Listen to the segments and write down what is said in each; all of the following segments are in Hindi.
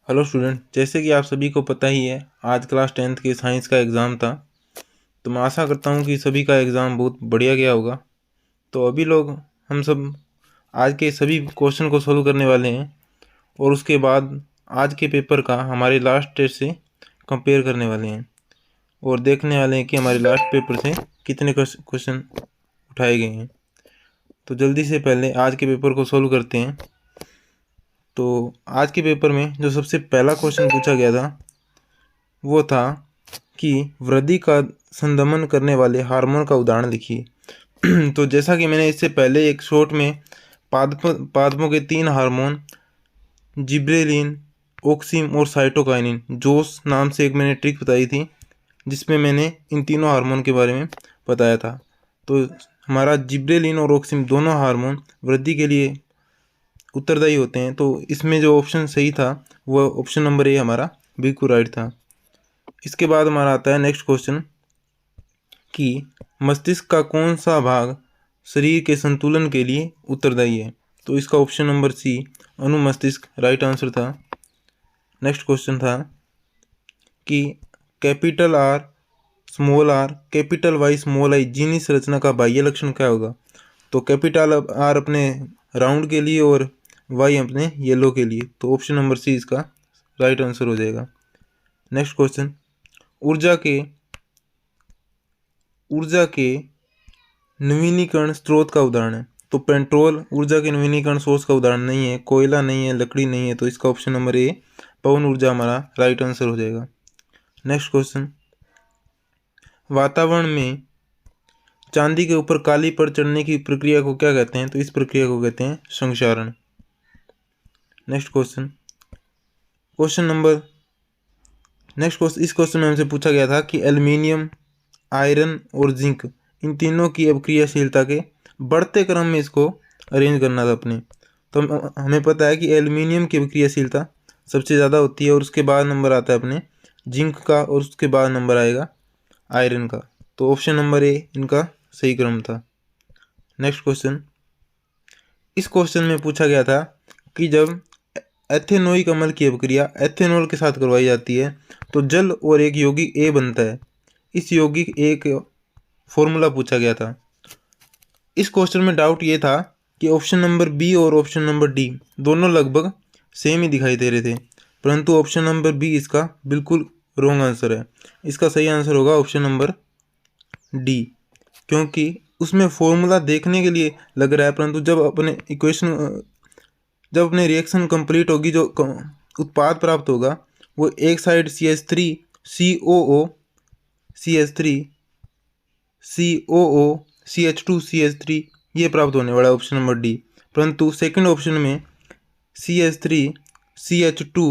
हेलो स्टूडेंट, जैसे कि आप सभी को पता ही है आज क्लास 10th के साइंस का एग्ज़ाम था। तो मैं आशा करता हूँ कि सभी का एग्ज़ाम बहुत बढ़िया गया होगा। तो अभी लोग हम सब आज के सभी क्वेश्चन को सोल्व करने वाले हैं और उसके बाद आज के पेपर का हमारे लास्ट टेस्ट से कंपेयर करने वाले हैं और देखने वाले हैं कि हमारे लास्ट पेपर से कितने क्वेश्चन उठाए गए हैं। तो जल्दी से पहले आज के पेपर को सोल्व करते हैं। तो आज के पेपर में जो सबसे पहला क्वेश्चन पूछा गया था वो था कि वृद्धि का संदमन करने वाले हार्मोन का उदाहरण लिखिए। तो जैसा कि मैंने इससे पहले एक शॉर्ट में पादपों के 3 हार्मोन जिब्रेलिन, ऑक्सिन और साइटोकाइनिन जोस नाम से एक मैंने ट्रिक बताई थी, जिसमें मैंने इन तीनों हार्मोन के बारे में बताया था। तो हमारा जिब्रेलिन और ऑक्सिन दोनों हार्मोन वृद्धि के लिए उत्तरदायी होते हैं। तो इसमें जो ऑप्शन सही था वो ऑप्शन नंबर ए हमारा बिल्कुल राइट था। इसके बाद हमारा आता है नेक्स्ट क्वेश्चन कि मस्तिष्क का कौन सा भाग शरीर के संतुलन के लिए उत्तरदायी है। तो इसका ऑप्शन नंबर सी अनुमस्तिष्क राइट आंसर था। नेक्स्ट क्वेश्चन था कि capital R, small R, capital Y, small I जीनी संरचना का बाह्य लक्षण क्या होगा। तो कैपिटल आर अपने राउंड के लिए और वाई अपने येलो के लिए। तो ऑप्शन नंबर सी इसका राइट आंसर हो जाएगा। नेक्स्ट क्वेश्चन ऊर्जा के नवीनीकरण स्रोत का उदाहरण है। तो पेट्रोल ऊर्जा के नवीनीकरण स्रोत का उदाहरण नहीं है, कोयला नहीं है, लकड़ी नहीं है। तो इसका ऑप्शन नंबर ए पवन ऊर्जा हमारा राइट आंसर हो जाएगा। नेक्स्ट क्वेश्चन वातावरण में चांदी के ऊपर काली परत चढ़ने की प्रक्रिया को क्या कहते हैं। तो इस प्रक्रिया को कहते हैं संक्षारण। नेक्स्ट क्वेश्चन इस क्वेश्चन में हमसे पूछा गया था कि एल्युमिनियम, आयरन और जिंक इन तीनों की अभिक्रियाशीलता के बढ़ते क्रम में इसको अरेंज करना था अपने। तो हमें पता है कि एल्युमिनियम की अभिक्रियाशीलता सबसे ज़्यादा होती है और उसके बाद नंबर आता है अपने जिंक का और उसके बाद नंबर आएगा आयरन का। तो ऑप्शन नंबर ए इनका सही क्रम था। नेक्स्ट क्वेश्चन इस क्वेश्चन में पूछा गया था कि जब एथेनोइक अम्ल की अभिक्रिया एथेनॉल के साथ करवाई जाती है तो जल और एक यौगिक ए बनता है। इस यौगिक ए का फॉर्मूला पूछा गया था। इस क्वेश्चन में डाउट ये था कि ऑप्शन नंबर बी और ऑप्शन नंबर डी दोनों लगभग सेम ही दिखाई दे रहे थे, परंतु ऑप्शन नंबर बी इसका बिल्कुल रॉन्ग आंसर है। इसका सही आंसर होगा ऑप्शन नंबर डी, क्योंकि उसमें फॉर्मूला देखने के लिए लग रहा है, परंतु जब अपने रिएक्शन कंप्लीट होगी, जो उत्पाद प्राप्त होगा वो एक side CH3 COO CH3 COO CH2 CH3 ये प्राप्त होने वाला है ऑप्शन नंबर डी। परंतु सेकंड ऑप्शन में CH3 CH2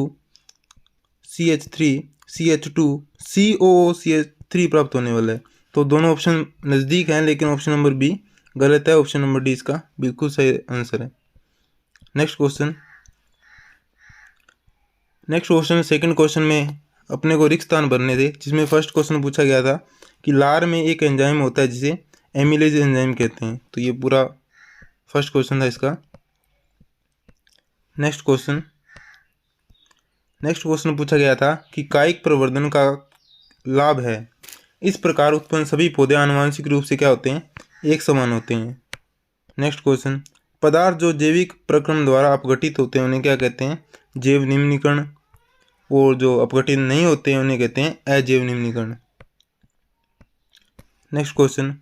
CH3 CH2 COO CH3 प्राप्त होने वाला है। तो दोनों ऑप्शन नज़दीक हैं, लेकिन ऑप्शन नंबर बी गलत है। ऑप्शन नंबर डी इसका बिल्कुल सही आंसर है। नेक्स्ट क्वेश्चन सेकंड क्वेश्चन में अपने को रिक्त स्थान भरने थे, जिसमें फर्स्ट क्वेश्चन पूछा गया था कि लार में एक एंजाइम होता है जिसे एमिलेज एंजाइम कहते हैं। तो ये पूरा फर्स्ट क्वेश्चन था इसका। नेक्स्ट क्वेश्चन पूछा गया था कि कायिक प्रवर्धन का लाभ है। इस प्रकार उत्पन्न सभी पौधे आनुवंशिक रूप से क्या होते हैं, एक समान होते हैं। नेक्स्ट क्वेश्चन पदार्थ जो जैविक प्रक्रम द्वारा अपघटित होते हैं उन्हें क्या कहते हैं, जैव निम्नीकरण, और जो अपघटित नहीं होते हैं उन्हें कहते हैं अजैव निम्नीकरण। नेक्स्ट क्वेश्चन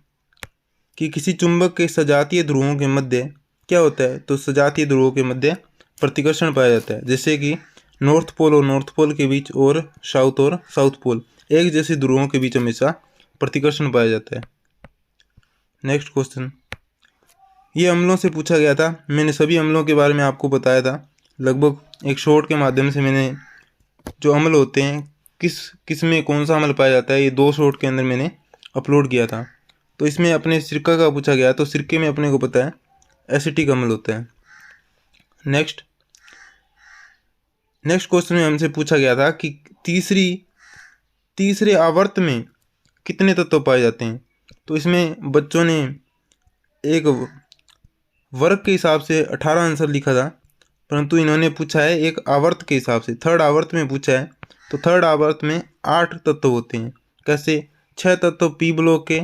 कि किसी चुंबक के सजातीय ध्रुवों के मध्य क्या होता है। तो सजातीय ध्रुवों के मध्य प्रतिकर्षण पाया जाता है, जैसे कि नॉर्थ पोल और नॉर्थ पोल के बीच और साउथ पोल एक जैसे ध्रुवों के बीच हमेशा प्रतिकर्षण पाया जाता है। नेक्स्ट क्वेश्चन ये अम्लों से पूछा गया था। मैंने सभी अम्लों के बारे में आपको बताया था, लगभग एक शॉर्ट के माध्यम से मैंने जो अम्ल होते हैं किस में कौन सा अम्ल पाया जाता है, ये 2 शॉर्ट के अंदर मैंने अपलोड किया था। तो इसमें अपने सिरका का पूछा गया, तो सिरके में अपने को पता है एसिटिक अम्ल होता है। नेक्स्ट क्वेश्चन में हमसे पूछा गया था कि तीसरे आवर्त में कितने तत्व पाए जाते हैं। तो इसमें बच्चों ने एक वर्ग के हिसाब से 18 आंसर लिखा था, परंतु इन्होंने पूछा है एक आवर्त के हिसाब से, थर्ड आवर्त में पूछा है। तो थर्ड आवर्त में 8 तत्व होते हैं। कैसे? 6 तत्व पी ब्लॉक के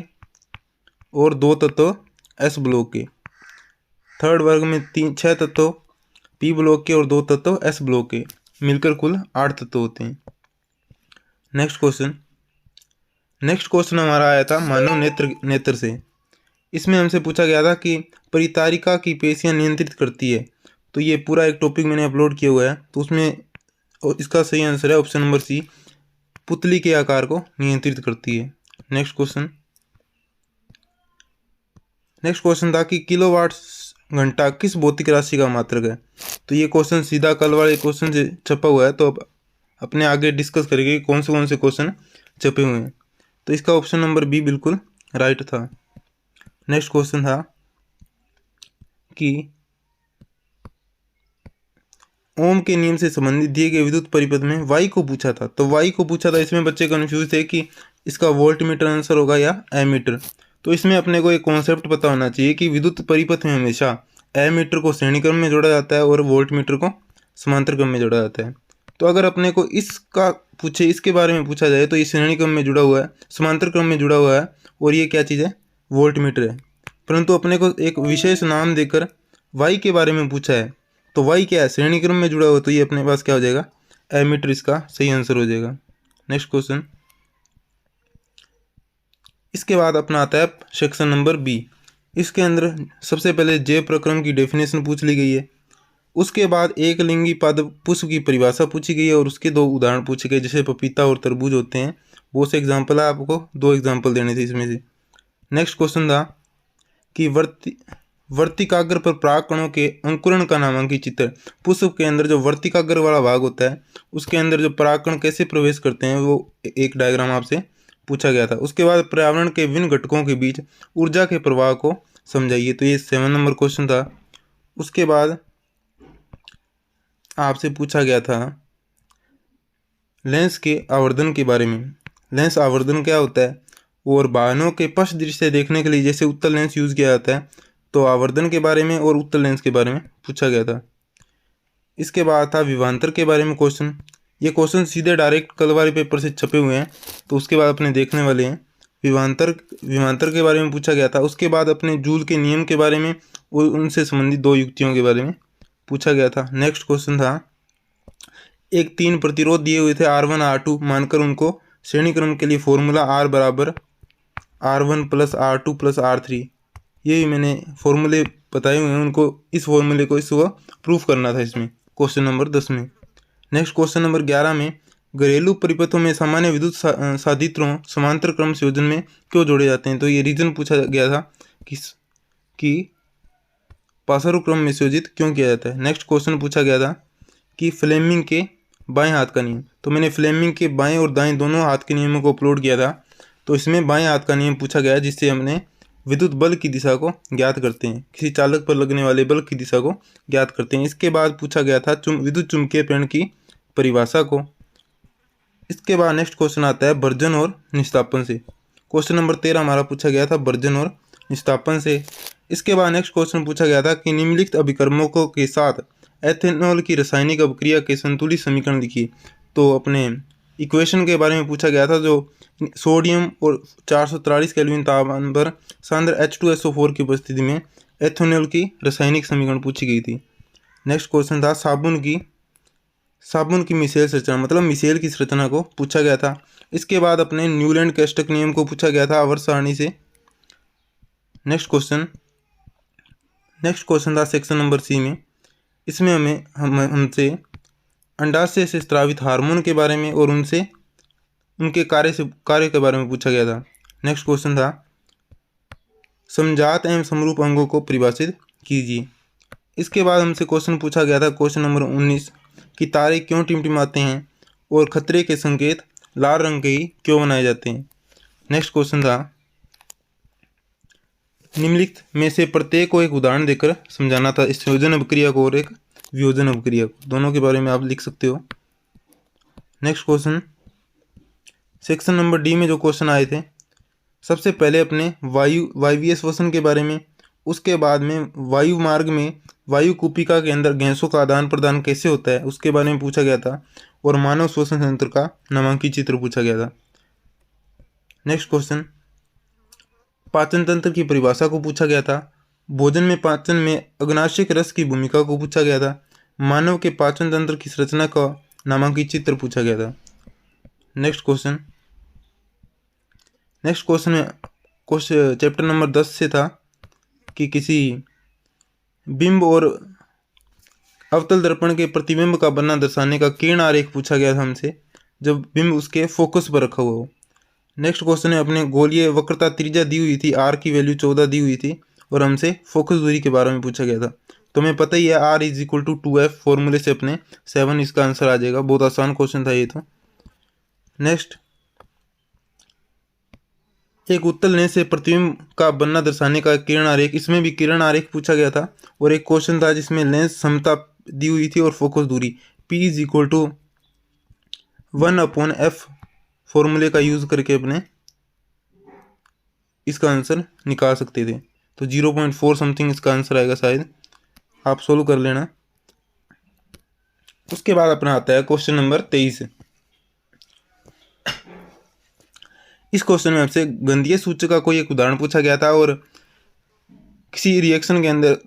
और 2 तत्व एस ब्लॉक के। थर्ड वर्ग में 6 तत्व पी ब्लॉक के और 2 तत्व एस ब्लॉक के, मिलकर कुल 8 तत्व होते हैं। नेक्स्ट क्वेश्चन हमारा आया था मानव नेत्र से। इसमें हमसे पूछा गया था कि परितारिका की पेशियां नियंत्रित करती है। तो ये पूरा एक टॉपिक मैंने अपलोड किया हुआ है, तो उसमें इसका सही आंसर है ऑप्शन नंबर सी, पुतली के आकार को नियंत्रित करती है। नेक्स्ट क्वेश्चन था कि किलोवाट घंटा किस भौतिक राशि का मात्रक है। तो ये क्वेश्चन सीधा कल वाले क्वेश्चन से छपा हुआ है, तो अब अपने आगे डिस्कस करेंगे कि कौन से क्वेश्चन छपे हुए हैं। तो इसका ऑप्शन नंबर बी बिल्कुल राइट था। नेक्स्ट क्वेश्चन था कि ओम के नियम से संबंधित दिए गए विद्युत परिपथ में वाई को पूछा था। तो वाई को पूछा था, इसमें बच्चे कंफ्यूज थे कि इसका वोल्ट मीटर आंसर होगा या एमीटर। तो इसमें अपने को एक कॉन्सेप्ट पता होना चाहिए कि विद्युत परिपथ में हमेशा एमीटर को श्रेणी क्रम में जोड़ा जाता है और वोल्ट मीटर को समांतर क्रम में जोड़ा जाता है। तो अगर अपने को इसके बारे में पूछा जाए तो ये श्रेणी क्रम में जुड़ा हुआ है, समांतर क्रम में जुड़ा हुआ है, और ये क्या चीज़ है? वोल्ट मीटर है। परंतु अपने को एक विशेष नाम देकर वाई के बारे में पूछा है, तो वाई क्या है? श्रेणी क्रम में जुड़ा हुआ, तो ये अपने पास क्या हो जाएगा? एमीटर इसका सही आंसर हो जाएगा। नेक्स्ट क्वेश्चन, इसके बाद अपना आता है सेक्शन नंबर बी। इसके अंदर सबसे पहले जैव प्रक्रम की डेफिनेशन पूछ ली गई है। उसके बाद एक लिंगी पद पुष्प की परिभाषा पूछी गई है और उसके 2 उदाहरण पूछे गए, जैसे पपीता और तरबूज होते हैं। बहुत से एग्जाम्पल है, आपको 2 एग्जाम्पल देने थे इसमें से। नेक्स्ट क्वेश्चन था कि वर्तिकाग्र पर परागकणों के अंकुरण का नामांकित चित्र। पुष्प के अंदर जो वर्तिकाग्र वाला भाग होता है, उसके अंदर जो परागकण कैसे प्रवेश करते हैं, वो एक डायग्राम आपसे पूछा गया था। उसके बाद पर्यावरण के विभिन्न घटकों के बीच ऊर्जा के प्रवाह को समझाइए। तो ये 7 नंबर क्वेश्चन था। उसके बाद आपसे पूछा गया था लेंस के आवर्धन के बारे में। लेंस आवर्धन क्या होता है, और वाहनों के पश्च दृश्य से देखने के लिए जैसे उत्तल लेंस यूज किया जाता है, तो आवर्धन के बारे में और उत्तल लेंस के बारे में पूछा गया था। इसके बाद था विभवांतर के बारे में क्वेश्चन। ये क्वेश्चन सीधे डायरेक्ट कल वाले पेपर से छपे हुए हैं, तो उसके बाद अपने देखने वाले हैं। विभवांतर के बारे में पूछा गया था। उसके बाद अपने जूल के नियम के बारे में और उनसे संबंधित 2 युक्तियों के बारे में पूछा गया था। नेक्स्ट क्वेश्चन था, एक 3 प्रतिरोध दिए हुए थे R1 R2 मानकर उनको श्रेणी क्रम के लिए फॉर्मूला R बराबर R1 plus R2 plus R3, ये भी मैंने फॉर्मूले बताए हुए हैं, उनको इस फॉर्मूले को प्रूफ करना था इसमें क्वेश्चन नंबर 10 में। नेक्स्ट क्वेश्चन नंबर 11 में घरेलू परिपथों में सामान्य विद्युत साधित्रों समांतर क्रम संयोजन में क्यों जोड़े जाते हैं। तो ये रीजन पूछा गया था कि पासारू क्रम में संयोजित क्यों किया जाता है। नेक्स्ट क्वेश्चन पूछा गया था कि फ्लेमिंग के बाएं हाथ का नियम। तो मैंने फ्लेमिंग के बाएं और दाएं दोनों हाथ के नियमों को अपलोड किया था। तो इसमें बाएं हाथ का नियम पूछा गया, जिससे हमने विद्युत बल की दिशा को ज्ञात करते हैं, किसी चालक पर लगने वाले बल की दिशा को ज्ञात करते हैं। इसके बाद पूछा गया था विद्युत चुंबकीय प्रेरण की परिभाषा को। इसके बाद नेक्स्ट क्वेश्चन आता है वर्जन और निस्तापन से। क्वेश्चन नंबर 13 हमारा पूछा गया था वर्जन और निस्तापन से। इसके बाद नेक्स्ट क्वेश्चन पूछा गया था कि निम्नलिखित अभिकर्मकों के साथ एथेनॉल की रासायनिक अभिक्रिया के संतुलित समीकरण लिखिए। तो अपने इक्वेशन के बारे में पूछा गया था, जो सोडियम और 443 केल्विन तापमान पर सांद्र H2SO4 की उपस्थिति में एथेनॉल की रासायनिक समीकरण पूछी गई थी। नेक्स्ट क्वेश्चन था साबुन की मिसेल संरचना, मतलब मिसेल की संरचना को पूछा गया था। इसके बाद अपने न्यूलैंड कैस्टक नियम को पूछा गया था आवर्त सारणी से। नेक्स्ट क्वेश्चन था सेक्शन नंबर सी में। इसमें हमसे अंडाशय से स्रावित हार्मोन के बारे में और उनके कार्य के बारे में पूछा गया था। नेक्स्ट क्वेश्चन था समजात एवं समरूप अंगों को परिभाषित कीजिए। इसके बाद हमसे क्वेश्चन पूछा गया था क्वेश्चन नंबर 19 कि तारे क्यों टिमटिमाते हैं और खतरे के संकेत लाल रंग के ही क्यों बनाए जाते हैं। नेक्स्ट क्वेश्चन था निम्नलिखित में से प्रत्येक को एक उदाहरण देकर समझाना था, इस संयोजन अभिक्रिया को और एक वियोजन अभिक्रिया को, दोनों के बारे में आप लिख सकते हो। Next question section number D में जो क्वेश्चन आए थे, सबसे पहले अपने वायवीय श्वसन के बारे में उसके बाद में वायु मार्ग में वायु कूपिका के अंदर गैसों का आदान प्रदान कैसे होता है उसके बारे में पूछा गया था। और मानव श्वसन तंत्र का नामांकित चित्र पूछा गया था। नेक्स्ट क्वेश्चन, पाचन तंत्र की परिभाषा को पूछा गया था। भोजन में पाचन में अग्नाशयिक रस की भूमिका को पूछा गया था। मानव के पाचन तंत्र की संरचना का नामांकित चित्र पूछा गया था। नेक्स्ट क्वेश्चन में क्वेश्चन चैप्टर नंबर 10 से था कि किसी बिंब और अवतल दर्पण के प्रतिबिंब का बनना दर्शाने का किरण आरेख पूछा गया था हमसे, जब बिंब उसके फोकस पर रखा हुआ हो। नेक्स्ट क्वेश्चन है, अपने गोलीय वक्रता त्रिज्या दी हुई थी, आर की वैल्यू 14 दी हुई थी और हमसे फोकस दूरी के बारे में पूछा गया था। तो हमें पता ही है R is equal to 2F, फॉर्मूले से अपने 7 इसका आंसर आ जाएगा। बहुत आसान क्वेश्चन था ये तो। नेक्स्ट, एक उत्तल लेंस से प्रतिबिंब का बनना दर्शाने का किरण आरेख, इसमें भी किरण आरेख पूछा गया था। और एक क्वेश्चन था जिसमें लेंस समता दी हुई थी और फोकस दूरी P is equal to 1/F फॉर्मूले का यूज करके अपने इसका आंसर निकाल सकते थे। तो 0.4 समथिंग इसका आंसर आएगा, शायद आप सोल्व कर लेना। उसके बाद अपना आता है क्वेश्चन नंबर 23। इस क्वेश्चन में आपसे गंधीय सूचक का कोई एक उदाहरण पूछा गया था और किसी रिएक्शन के अंदर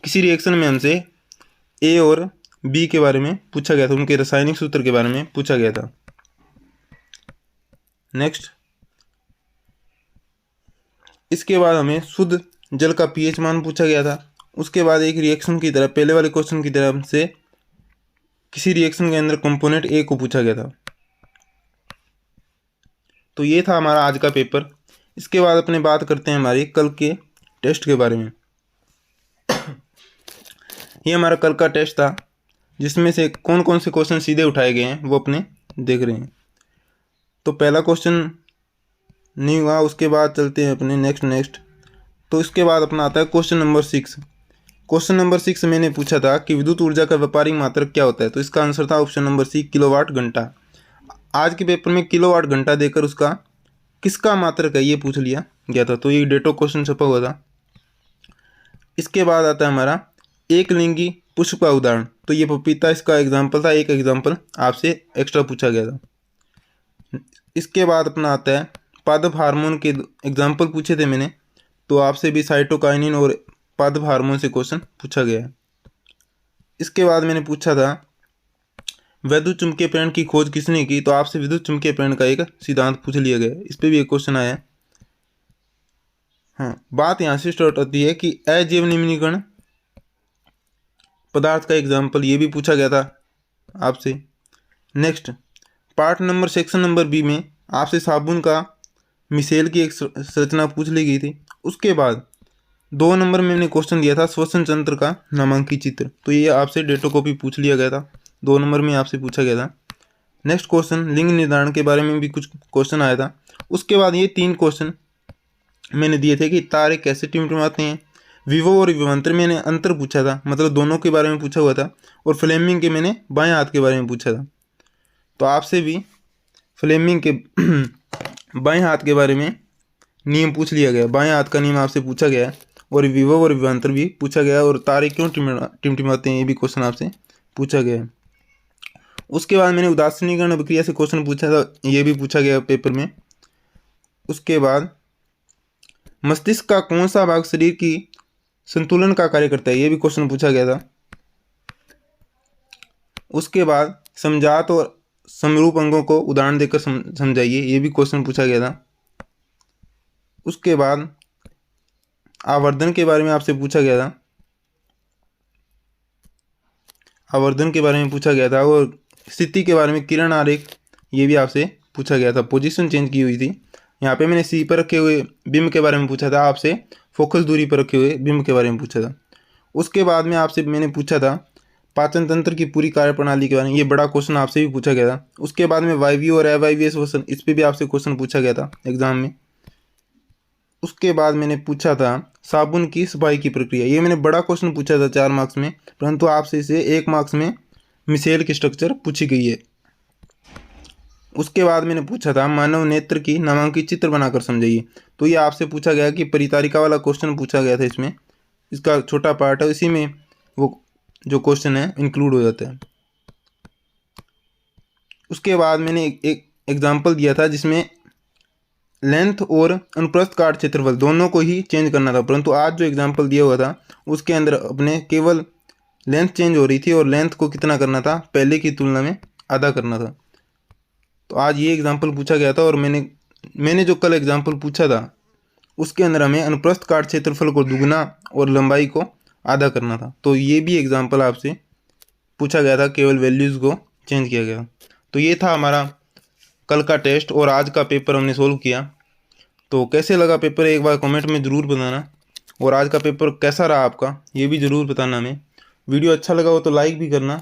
किसी रिएक्शन में हमसे A और B के बारे में पूछा गया था, उनके रासायनिक सूत्र के बारे में पूछा गया था। नेक्स्ट, इसके बाद हमें शुद्ध जल का pH मान पूछा गया था। उसके बाद एक रिएक्शन की तरह, पहले वाले क्वेश्चन की तरह हमसे किसी रिएक्शन के अंदर कंपोनेंट A को पूछा गया था। तो ये था हमारा आज का पेपर। इसके बाद अपने बात करते हैं हमारे कल के टेस्ट के बारे में। ये हमारा कल का टेस्ट था, जिसमें से कौन कौन से क्वेश्चन सीधे उठाए गए हैं वो अपने देख रहे हैं। तो पहला क्वेश्चन नहीं हुआ, उसके बाद चलते हैं अपने नेक्स्ट। तो इसके बाद अपना आता है क्वेश्चन नंबर 6। क्वेश्चन नंबर 6 मैंने पूछा था कि विद्युत ऊर्जा का व्यापारिक मात्रक क्या होता है। तो इसका आंसर था ऑप्शन नंबर C, किलोवाट घंटा। आज के पेपर में किलोवाट घंटा देकर उसका किसका मात्रक है ये पूछ लिया गया था। तो ये डेटो क्वेश्चन छपा हुआ था। इसके बाद आता है हमारा एक लिंगी पुष्प का उदाहरण। तो ये पपीता इसका एग्जाम्पल था, एक एग्जाम्पल आपसे एक्स्ट्रा पूछा गया था। इसके बाद अपना आता है पादप हार्मोन के एग्जाम्पल पूछे थे मैंने, तो आपसे भी साइटोकाइनिन और पादप हार्मोन से क्वेश्चन पूछा गया है। इसके बाद मैंने पूछा था विद्युत चुम्बकीय प्रेरण की खोज किसने की। तो आपसे विद्युत चुम्बकीय प्रेरण का एक सिद्धांत पूछ लिया गया है, इस पर भी एक क्वेश्चन आया है। हाँ, बात यहाँ से स्टार्ट होती है कि अजैव निम्नीकरण पदार्थ का एग्जाम्पल ये भी पूछा गया था आपसे। Next, part number section number B में आपसे साबुन का मिसेल की एक संरचना पूछ ली गई थी। उसके बाद 2 नंबर में मैंने क्वेश्चन दिया था श्वसन तंत्र का नामांकित चित्र। तो ये आपसे डेटो कॉपी पूछ लिया गया था, 2 नंबर में आपसे पूछा गया था। नेक्स्ट क्वेश्चन लिंग निर्धारण के बारे में भी कुछ क्वेश्चन आया था। उसके बाद ये 3 क्वेश्चन मैंने दिए थे कि तारे कैसे टिमटिमाते हैं। विभव और विभवांतर मैंने अंतर पूछा था, मतलब दोनों के बारे में पूछा हुआ था। और फ्लेमिंग के मैंने बाएं हाथ के बारे में पूछा था। तो आपसे भी फ्लेमिंग के बाएं हाथ के बारे में नियम पूछ लिया गया, बाएं हाथ का नियम आपसे पूछा गया है। और विभव और विभवांतर भी पूछा गया, और तारे क्यों टिमटिमाते हैं ये भी क्वेश्चन आपसे पूछा गया है। उसके बाद मैंने उदासीनीकरण अभिक्रिया से क्वेश्चन पूछा था, ये भी पूछा गया पेपर में। उसके बाद मस्तिष्क का कौन सा भाग शरीर की संतुलन का कार्य करता है, ये भी क्वेश्चन पूछा गया था। उसके बाद समजात और समरूप अंगों को उदाहरण देकर समझाइए, ये भी क्वेश्चन पूछा गया था। उसके बाद आवर्धन के बारे में आपसे पूछा गया था, आवर्धन के बारे में पूछा गया था। और स्थिति के बारे में किरण आरेख ये भी आपसे पूछा गया था। पोजीशन चेंज की हुई थी। यहाँ पे मैंने C पर रखे हुए बिंब के बारे में पूछा था, आपसे फोकस दूरी पर रखे हुए बिंब के बारे में पूछा था। उसके बाद में आपसे मैंने पूछा था पाचन तंत्र की पूरी कार्यप्रणाली के बारे में, ये बड़ा क्वेश्चन आपसे भी पूछा गया था। उसके बाद में वायवीय और अवायवीय श्वसन, इस पर भी आपसे क्वेश्चन पूछा गया था एग्जाम में। उसके बाद मैंने पूछा था साबुन की सफाई की प्रक्रिया, ये मैंने बड़ा क्वेश्चन पूछा था 4 मार्क्स में, परंतु आपसे इसे 1 मार्क्स में मिसेल की स्ट्रक्चर पूछी गई है। उसके बाद मैंने पूछा था मानव नेत्र की नामांकित चित्र बनाकर समझाइए। तो ये आपसे पूछा गया कि परितारिका वाला क्वेश्चन पूछा गया था, इसमें इसका छोटा पार्ट है, इसी में वो जो क्वेश्चन है इंक्लूड हो जाता है। उसके बाद मैंने एक एग्जाम्पल दिया था जिसमें लेंथ और अनुप्रस्थ काट क्षेत्रफल दोनों को ही चेंज करना था, परंतु आज जो एग्जाम्पल दिया हुआ था उसके अंदर अपने केवल लेंथ चेंज हो रही थी और लेंथ को कितना करना था, पहले की तुलना में आधा करना था। तो आज ये एग्जाम्पल पूछा गया था और मैंने जो कल एग्जाम्पल पूछा था उसके अंदर हमें अनुप्रस्थ काट क्षेत्रफल को दुगना और लंबाई को आधा करना था। तो ये भी एग्जाम्पल आपसे पूछा गया था, केवल वैल्यूज़ को चेंज किया गया। तो ये था हमारा कल का टेस्ट और आज का पेपर हमने सोल्व किया। तो कैसे लगा पेपर एक बार कमेंट में ज़रूर बताना, और आज का पेपर कैसा रहा आपका ये भी ज़रूर बताना हमें। वीडियो अच्छा लगा हो तो लाइक भी करना।